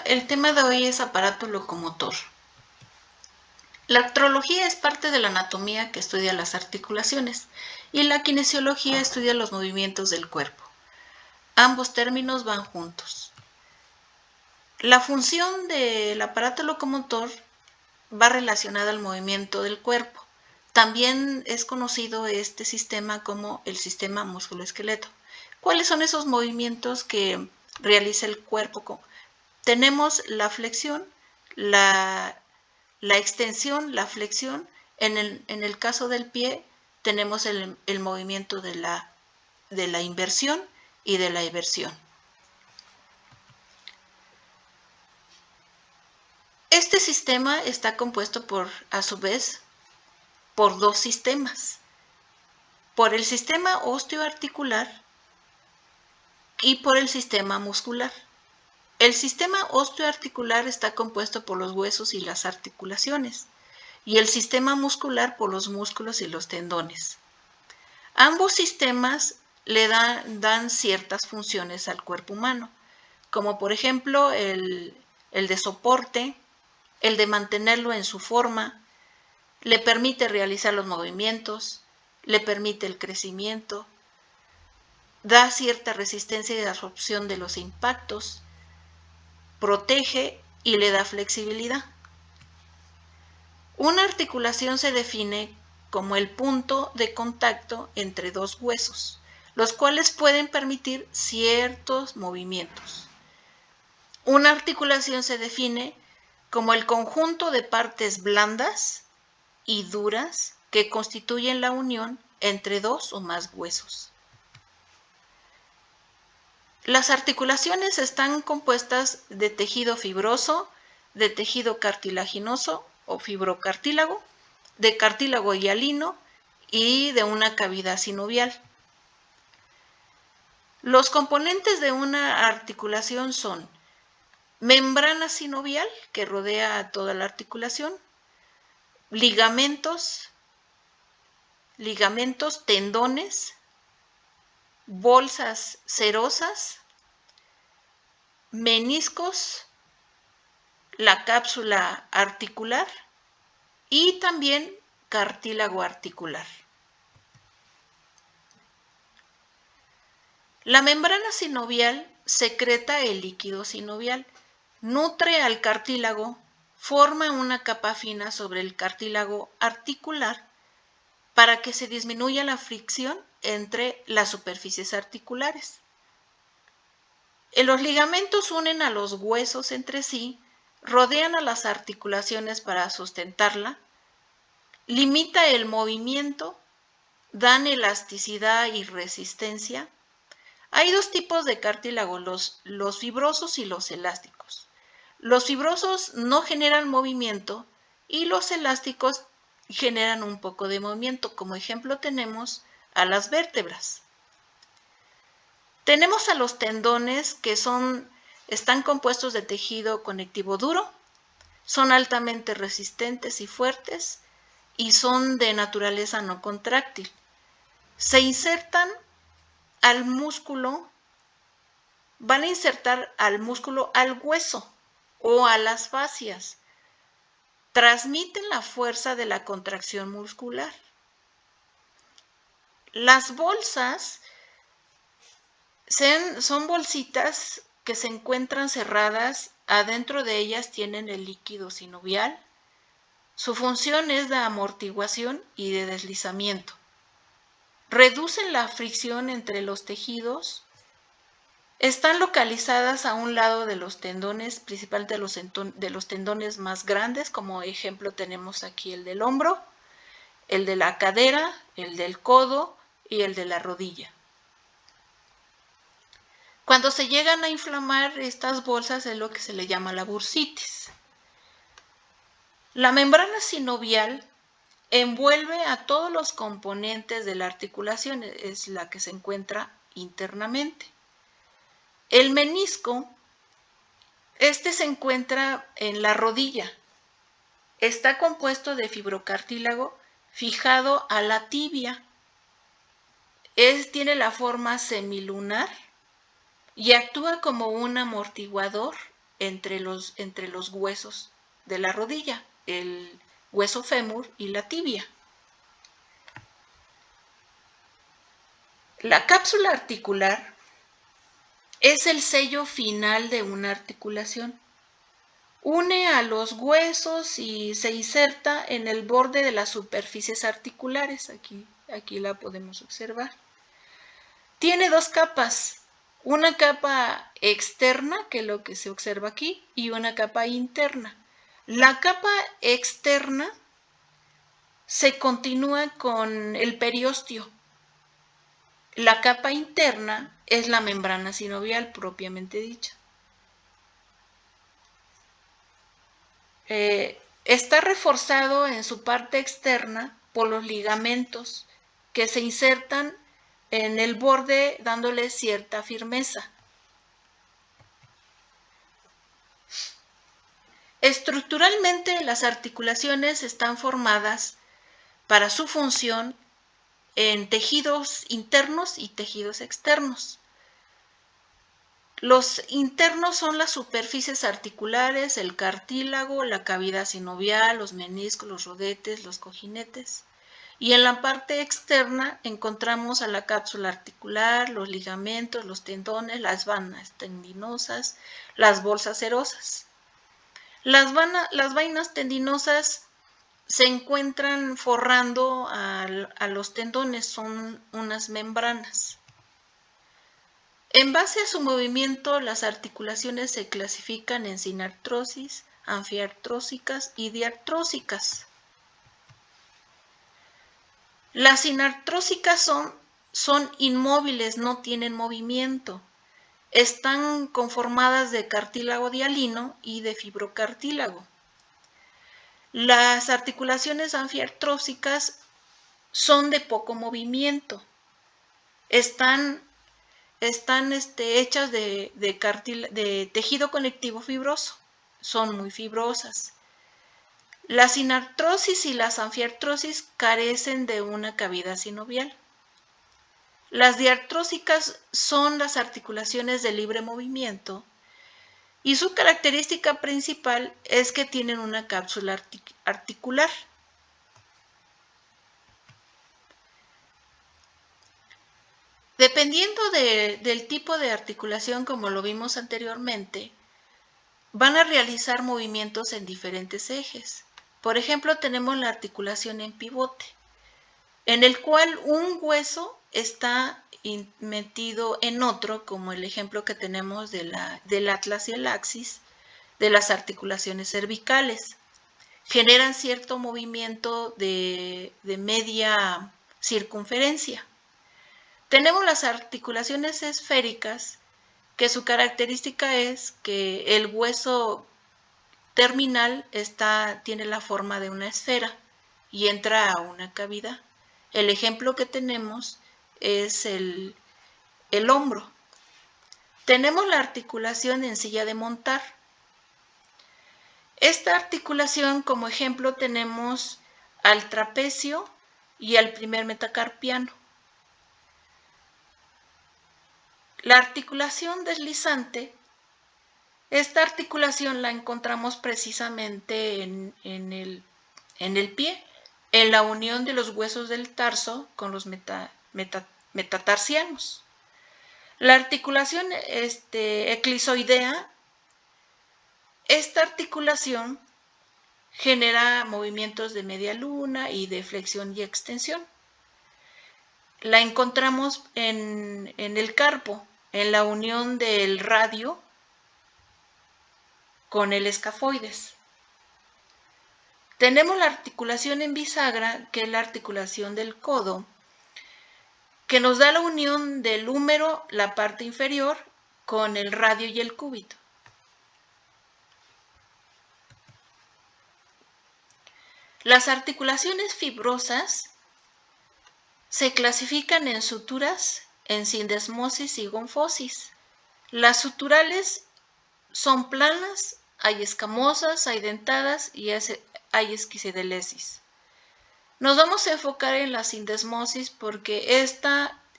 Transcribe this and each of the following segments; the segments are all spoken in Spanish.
el tema de hoy es aparato locomotor. La artrología es parte de la anatomía que estudia las articulaciones y la kinesiología estudia los movimientos del cuerpo. Ambos términos van juntos. La función del aparato locomotor va relacionada al movimiento del cuerpo. También es conocido este sistema como el sistema músculo-esqueleto. ¿Cuáles son esos movimientos que realiza el cuerpo? Tenemos la flexión, la extensión, la flexión. En el caso del pie tenemos el movimiento de la inversión y de la eversión. Este sistema está compuesto a su vez, por dos sistemas. Por el sistema osteoarticular y por el sistema muscular. El sistema osteoarticular está compuesto por los huesos y las articulaciones, y el sistema muscular por los músculos y los tendones. Ambos sistemas le dan ciertas funciones al cuerpo humano, como por ejemplo el de soporte, el de mantenerlo en su forma, le permite realizar los movimientos, le permite el crecimiento, da cierta resistencia y absorción de los impactos, protege y le da flexibilidad. Una articulación se define como el punto de contacto entre dos huesos, los cuales pueden permitir ciertos movimientos. Una articulación se define como el conjunto de partes blandas y duras que constituyen la unión entre dos o más huesos. Las articulaciones están compuestas de tejido fibroso, de tejido cartilaginoso o fibrocartílago, de cartílago hialino y de una cavidad sinovial. Los componentes de una articulación son membrana sinovial, que rodea a toda la articulación, ligamentos, tendones, bolsas serosas, meniscos, la cápsula articular y también cartílago articular. La membrana sinovial secreta el líquido sinovial, nutre al cartílago, forma una capa fina sobre el cartílago articular para que se disminuya la fricción entre las superficies articulares. Los ligamentos unen a los huesos entre sí, rodean a las articulaciones para sustentarla, limita el movimiento, dan elasticidad y resistencia. Hay dos tipos de cartílago, los fibrosos y los elásticos. Los fibrosos no generan movimiento y los elásticos generan un poco de movimiento. Como ejemplo tenemos a las vértebras. Tenemos a los tendones que están compuestos de tejido conectivo duro, son altamente resistentes y fuertes y son de naturaleza no contráctil. Se insertan al músculo, van a insertar al músculo al hueso o a las fascias. Transmiten la fuerza de la contracción muscular. Las bolsas son bolsitas que se encuentran cerradas, adentro de ellas tienen el líquido sinovial. Su función es de amortiguación y de deslizamiento. Reducen la fricción entre los tejidos. Están localizadas a un lado de los tendones, principalmente de los tendones más grandes, como ejemplo tenemos aquí el del hombro, el de la cadera, el del codo y el de la rodilla. Cuando se llegan a inflamar estas bolsas es lo que se le llama la bursitis. La membrana sinovial envuelve a todos los componentes de la articulación, es la que se encuentra internamente. El menisco, se encuentra en la rodilla. Está compuesto de fibrocartílago fijado a la tibia. Tiene la forma semilunar y actúa como un amortiguador entre los huesos de la rodilla, el hueso fémur y la tibia. La cápsula articular es el sello final de una articulación. Une a los huesos y se inserta en el borde de las superficies articulares. Aquí la podemos observar. Tiene dos capas, una capa externa, que es lo que se observa aquí, y una capa interna. La capa externa se continúa con el periósteo. La capa interna es la membrana sinovial propiamente dicha. Está reforzado en su parte externa por los ligamentos que se insertan en el borde dándole cierta firmeza. Estructuralmente, las articulaciones están formadas para su función en tejidos internos y tejidos externos. Los internos son las superficies articulares, el cartílago, la cavidad sinovial, los meniscos, los rodetes, los cojinetes. Y en la parte externa encontramos a la cápsula articular, los ligamentos, los tendones, las vanas tendinosas, las bolsas serosas. Las vainas tendinosas se encuentran forrando a los tendones, son unas membranas. En base a su movimiento, las articulaciones se clasifican en sinartrosis, anfiartrósicas y diartrósicas. Las sinartrósicas son inmóviles, no tienen movimiento. Están conformadas de cartílago hialino y de fibrocartílago. Las articulaciones anfiartrósicas son de poco movimiento. Están hechas de tejido conectivo fibroso, son muy fibrosas. La sinartrosis y las anfiartrosis carecen de una cavidad sinovial. Las diartrósicas son las articulaciones de libre movimiento y su característica principal es que tienen una cápsula articular. Dependiendo del tipo de articulación, como lo vimos anteriormente, van a realizar movimientos en diferentes ejes. Por ejemplo, tenemos la articulación en pivote, en el cual un hueso está metido en otro, como el ejemplo que tenemos del atlas y el axis, de las articulaciones cervicales. Generan cierto movimiento de media circunferencia. Tenemos las articulaciones esféricas, que su característica es que el hueso terminal tiene la forma de una esfera y entra a una cavidad. El ejemplo que tenemos es el hombro. Tenemos la articulación en silla de montar. Esta articulación, como ejemplo, tenemos al trapecio y al primer metacarpiano. La articulación deslizante, esta articulación la encontramos precisamente en el pie, en la unión de los huesos del tarso con los metatarsianos. La articulación eclisoidea, esta articulación genera movimientos de media luna y de flexión y extensión. La encontramos en el carpo, en la unión del radio con el escafoides. Tenemos la articulación en bisagra, que es la articulación del codo, que nos da la unión del húmero, la parte inferior, con el radio y el cúbito. Las articulaciones fibrosas se clasifican en suturas, en sindesmosis y gonfosis. Las suturales son planas, hay escamosas, hay dentadas y hay esquisedelesis. Nos vamos a enfocar en la sindesmosis porque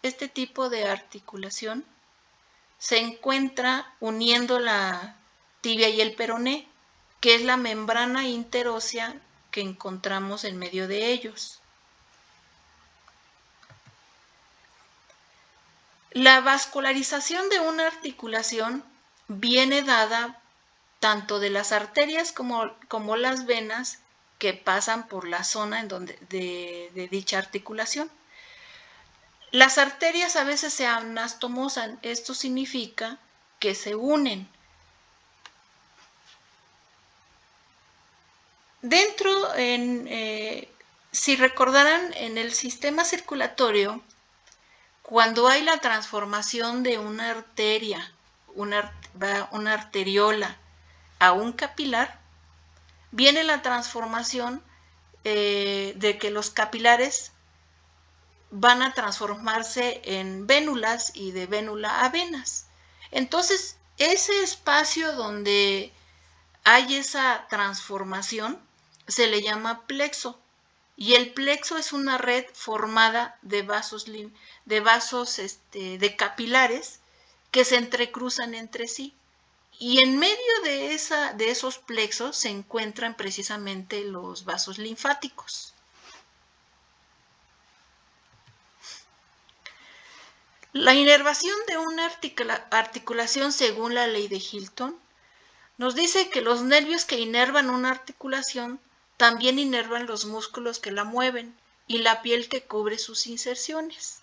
este tipo de articulación se encuentra uniendo la tibia y el peroné, que es la membrana interósea que encontramos en medio de ellos. La vascularización de una articulación viene dada tanto de las arterias como las venas que pasan por la zona en donde, de dicha articulación. Las arterias a veces se anastomosan, esto significa que se unen. Dentro, si recordarán, en el sistema circulatorio, cuando hay la transformación de una arteria, una arteriola a un capilar, viene la transformación de que los capilares van a transformarse en vénulas y de vénula a venas. Entonces, ese espacio donde hay esa transformación se le llama plexo. Y el plexo es una red formada de vasos de capilares que se entrecruzan entre sí. Y en medio de esos plexos se encuentran precisamente los vasos linfáticos. La inervación de una articulación según la ley de Hilton nos dice que los nervios que inervan una articulación también inervan los músculos que la mueven y la piel que cubre sus inserciones.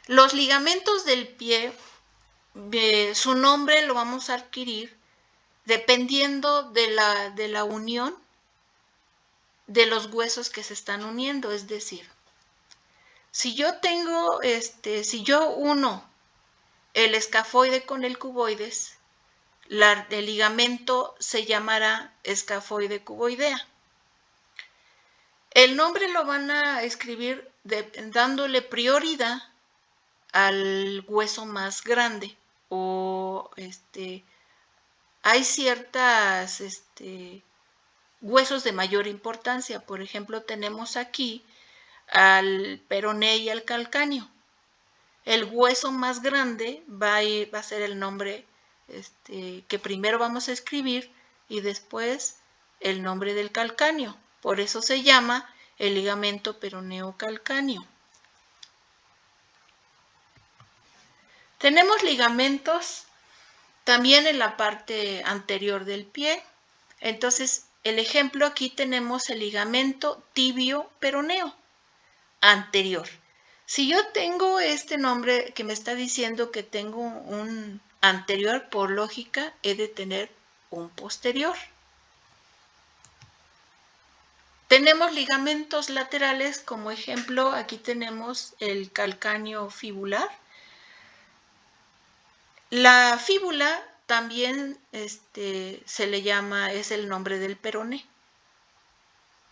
Los ligamentos del pie, su nombre lo vamos a adquirir dependiendo de la unión de los huesos que se están uniendo. Es decir, si yo uno el escafoide con el cuboides, el ligamento se llamará escafoide cuboidea. El nombre lo van a escribir dándole prioridad al hueso más grande, o hay ciertas huesos de mayor importancia. Por ejemplo, tenemos aquí al peroné y al calcáneo. El hueso más grande va a ser el nombre que primero vamos a escribir y después el nombre del calcáneo. Por eso se llama el ligamento peroneo calcáneo. Tenemos ligamentos también en la parte anterior del pie. Entonces, el ejemplo aquí tenemos el ligamento tibio peroneo anterior. Si yo tengo este nombre que me está diciendo que tengo un anterior, por lógica, he de tener un posterior. Tenemos ligamentos laterales, como ejemplo, aquí tenemos el calcáneo fibular. La fíbula también se le llama, es el nombre del peroné.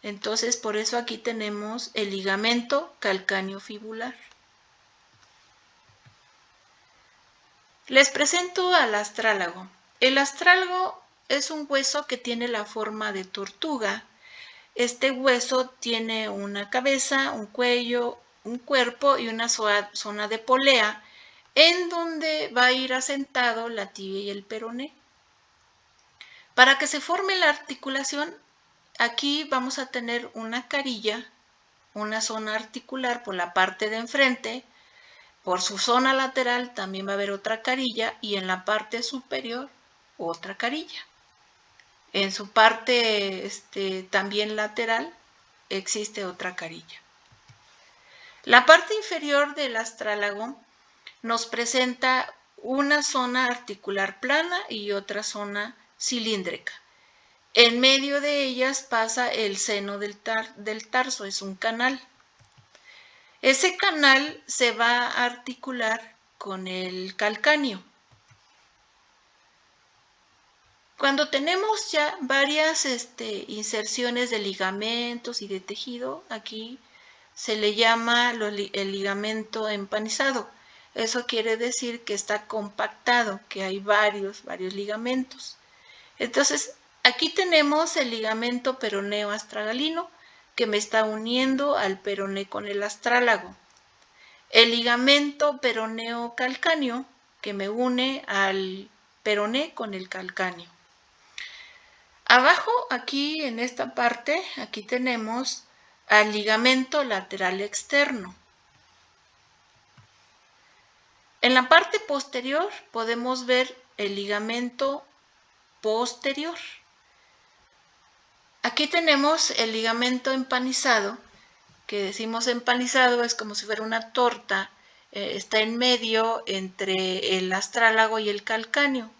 Entonces, por eso aquí tenemos el ligamento calcáneo fibular. Les presento al astrálago. El astrálago es un hueso que tiene la forma de tortuga. Este hueso tiene una cabeza, un cuello, un cuerpo y una zona de polea en donde va a ir asentado la tibia y el peroné. Para que se forme la articulación, aquí vamos a tener una carilla, una zona articular por la parte de enfrente. Por su zona lateral también va a haber otra carilla y en la parte superior otra carilla. En su parte también lateral existe otra carilla. La parte inferior del astrálago nos presenta una zona articular plana y otra zona cilíndrica. En medio de ellas pasa el seno del tarso, es un canal. Ese canal se va a articular con el calcáneo. Cuando tenemos ya varias inserciones de ligamentos y de tejido, aquí se le llama el ligamento empanizado. Eso quiere decir que está compactado, que hay varios ligamentos. Entonces, aquí tenemos el ligamento peroneo astragalino, que me está uniendo al peroné con el astrálago. El ligamento peroneo calcáneo que me une al peroné con el calcáneo. Abajo, aquí en esta parte, aquí tenemos al ligamento lateral externo. En la parte posterior podemos ver el ligamento posterior. Aquí tenemos el ligamento empanizado, que decimos empanizado, es como si fuera una torta, está en medio entre el astrálago y el calcáneo,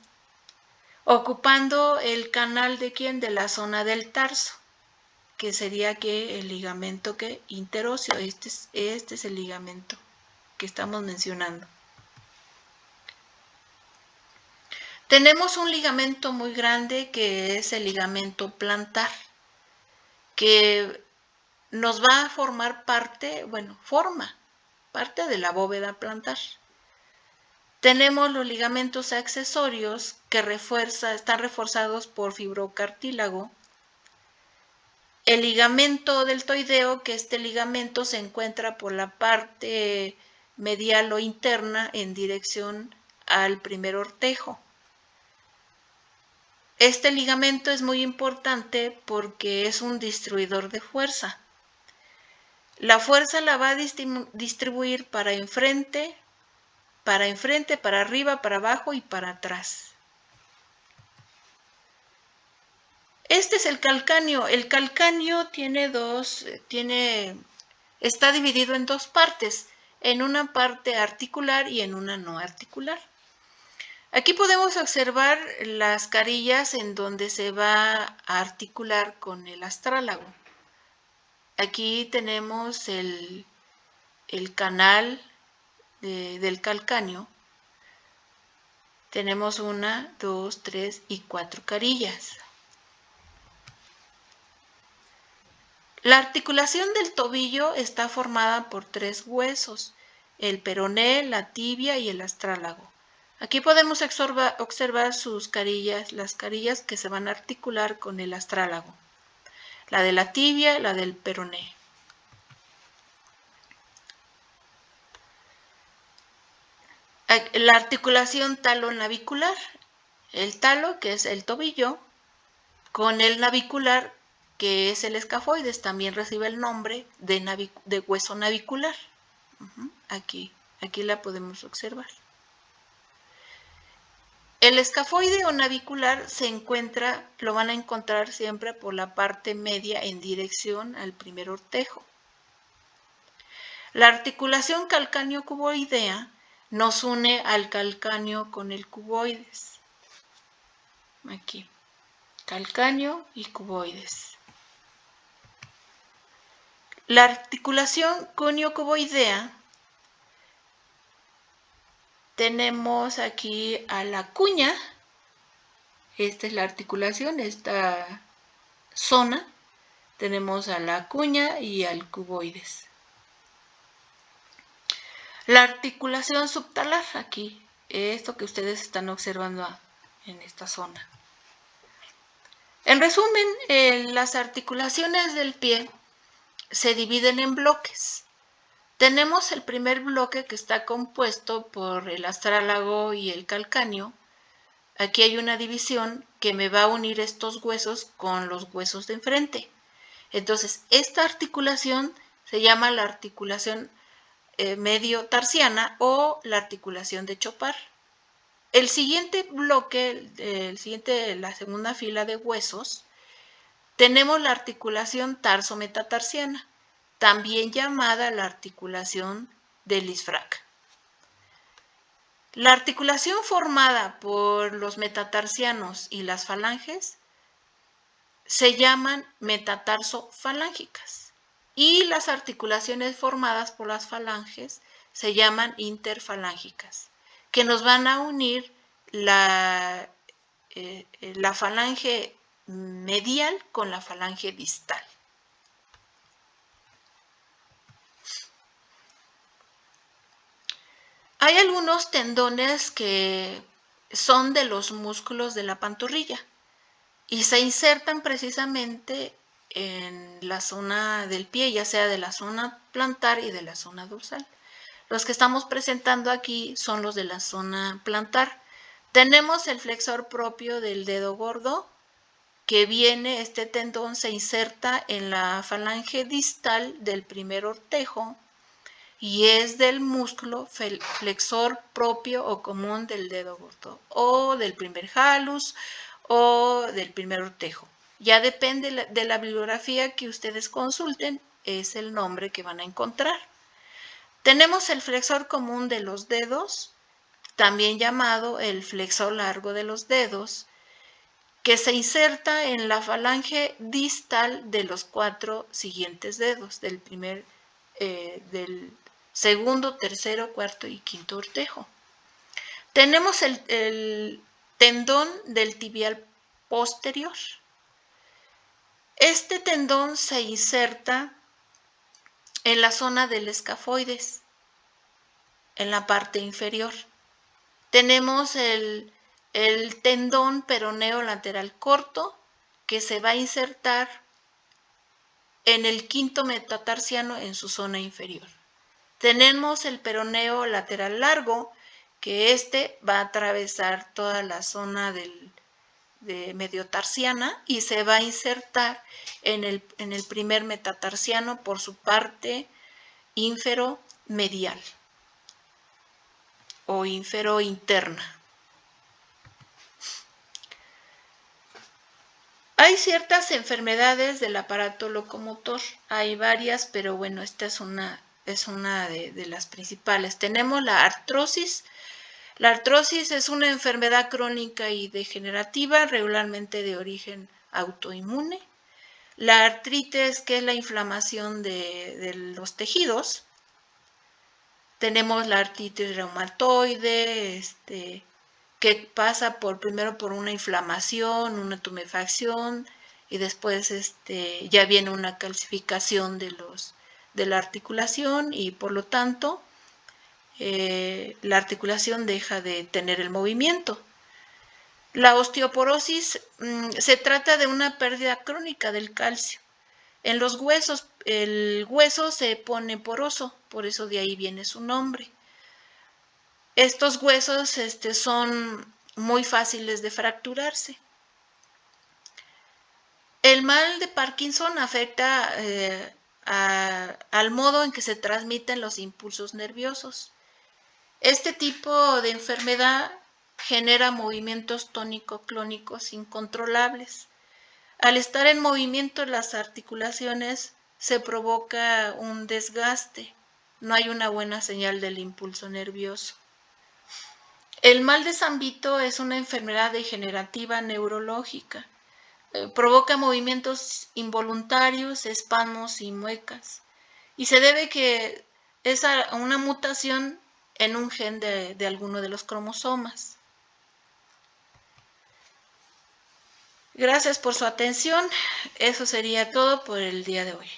ocupando el canal de ¿quién? De la zona del tarso, que sería que el ligamento que interóseo, este es el ligamento que estamos mencionando. Tenemos un ligamento muy grande que es el ligamento plantar, que nos va a formar parte, forma parte de la bóveda plantar. Tenemos los ligamentos accesorios que están reforzados por fibrocartílago. El ligamento deltoideo, que este ligamento se encuentra por la parte medial o interna en dirección al primer ortejo. Este ligamento es muy importante porque es un distribuidor de fuerza. La fuerza la va a distribuir para enfrente, para arriba, para abajo y para atrás. Este es el calcáneo. El calcáneo está dividido en dos partes, en una parte articular y en una no articular. Aquí podemos observar las carillas en donde se va a articular con el astrálago. Aquí tenemos el canal del calcáneo. Tenemos 1, 2, 3 y 4 carillas. La articulación del tobillo está formada por 3 huesos, el peroné, la tibia y el astrálago. Aquí podemos observar sus carillas, las carillas que se van a articular con el astrálago. La de la tibia, la del peroné. La articulación talo-navicular, el talo, que es el tobillo, con el navicular, que es el escafoides, también recibe el nombre de hueso navicular. Aquí la podemos observar. El escafoide o navicular lo van a encontrar siempre por la parte media en dirección al primer ortejo. La articulación calcáneo-cuboidea nos une al calcáneo con el cuboides. Aquí, calcáneo y cuboides. La articulación conio-cuboidea, tenemos aquí a la cuña, esta es la articulación, esta zona, tenemos a la cuña y al cuboides. La articulación subtalar, aquí, esto que ustedes están observando en esta zona. En resumen, las articulaciones del pie se dividen en bloques. Tenemos el primer bloque que está compuesto por el astrálago y el calcáneo. Aquí hay una división que me va a unir estos huesos con los huesos de enfrente. Entonces, esta articulación se llama la articulación medio tarsiana o la articulación de Chopard. El siguiente bloque, la segunda fila de huesos, tenemos la articulación tarso-metatarsiana, también llamada la articulación de Lisfranc. La articulación formada por los metatarsianos y las falanges se llaman metatarsofalancicas y las articulaciones formadas por las falanges se llaman interfalángicas, que nos van a unir la falange medial con la falange distal. Hay algunos tendones que son de los músculos de la pantorrilla y se insertan precisamente en la zona del pie, ya sea de la zona plantar y de la zona dorsal. Los que estamos presentando aquí son los de la zona plantar. Tenemos el flexor propio del dedo gordo, que viene, este tendón se inserta en la falange distal del primer ortejo y es del músculo flexor propio o común del dedo gordo o del primer halus o del primer ortejo. Ya depende de la bibliografía que ustedes consulten, es el nombre que van a encontrar. Tenemos el flexor común de los dedos, también llamado el flexor largo de los dedos, que se inserta en la falange distal de los 4 siguientes dedos, del segundo, tercero, cuarto y quinto ortejo. Tenemos el tendón del tibial posterior. Este tendón se inserta en la zona del escafoides, en la parte inferior. Tenemos el tendón peroneo lateral corto, que se va a insertar en el quinto metatarsiano en su zona inferior. Tenemos el peroneo lateral largo, que va a atravesar toda la zona de mediotarsiana y se va a insertar en el primer metatarsiano por su parte inferomedial o inferointerna. Hay ciertas enfermedades del aparato locomotor, hay varias, pero bueno, esta es una de las principales. Tenemos la artrosis. La artrosis es una enfermedad crónica y degenerativa, regularmente de origen autoinmune. La artritis, que es la inflamación de los tejidos. Tenemos la artritis reumatoide, que pasa primero por una inflamación, una tumefacción, y después ya viene una calcificación de la articulación y por lo tanto la articulación deja de tener el movimiento. La osteoporosis se trata de una pérdida crónica del calcio. En los huesos, el hueso se pone poroso, por eso de ahí viene su nombre. Estos huesos son muy fáciles de fracturarse. El mal de Parkinson afecta al modo en que se transmiten los impulsos nerviosos. Este tipo de enfermedad genera movimientos tónico-clónicos incontrolables. Al estar en movimiento las articulaciones se provoca un desgaste. No hay una buena señal del impulso nervioso. El mal de San Vito es una enfermedad degenerativa neurológica. Provoca movimientos involuntarios, espasmos y muecas. Y se debe que es a una mutación en un gen de alguno de los cromosomas. Gracias por su atención. Eso sería todo por el día de hoy.